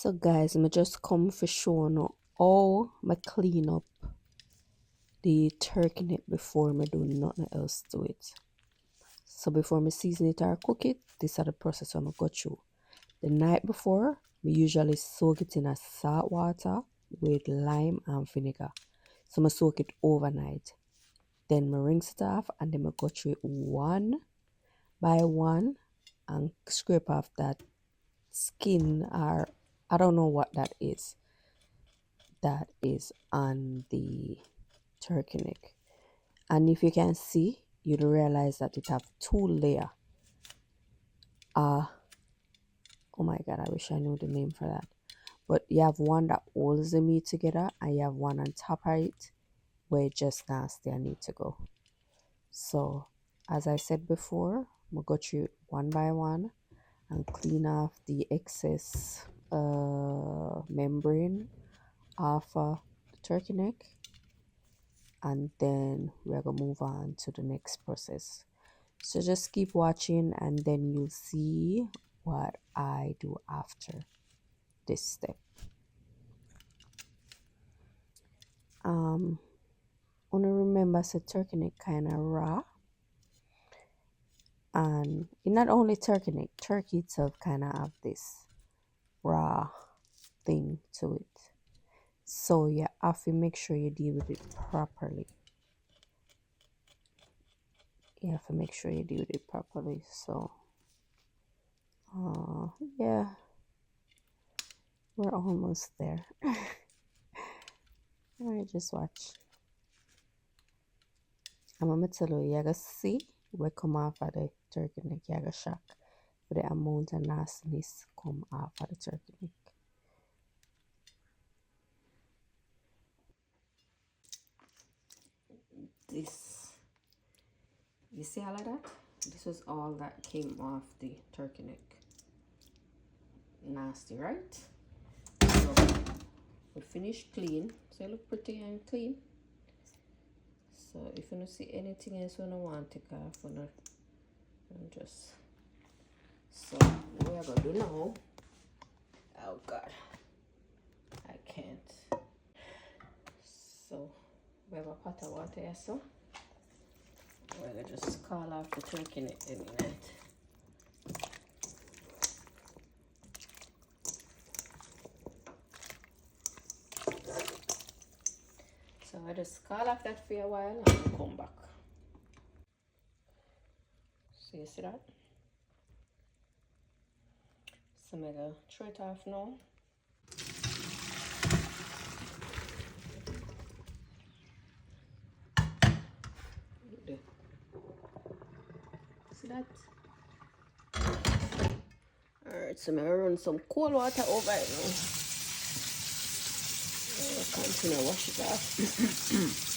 So guys, I just come for showing you how I clean up the turkey neck before I do nothing else to it. So before I season it or cook it, this is the process I go through. The night before, we usually soak it in a salt water with lime and vinegar. So I soak it overnight. Then I rinse it off and then I go through it one by one and scrape off that skin, or I don't know what that is on the turkey neck. And if you can see, you'd realize that it have two layers. Oh my god, I wish I knew the name for that. But you have one that holds the meat together and you have one on top of it where it just nasty and need to go. So as I said before, we'll go through it one by one and clean off the excess membrane off the turkey neck, and then we're gonna move on to the next process. So just keep watching and then you'll see what I do after this step. Wanna remember, so turkey neck kind of raw, and not only turkey neck, turkey itself kind of have this raw thing to it. So you have to make sure you deal with it properly. So yeah, we're almost there. Alright, just watch. I'm gonna tell you, you're gonna see what come off of the turkey neck. You're gonna shock for the amount of nastiness come off of the turkey neck. This, you see all of that? This was all that came off the turkey neck. Nasty, right? So we finished clean. So it look pretty and clean. So if you don't see anything else when I want to take off, and just, so what we're gonna do now, oh god, I can't. So we have a pot of water here, so we're gonna just call off the turkey neck in a minute. So I just call off that for a while and we'll come back. So you see that? So I'm gonna throw it off now. See that? Alright, so I'm gonna run some cold water over it now. I'll continue to wash it off.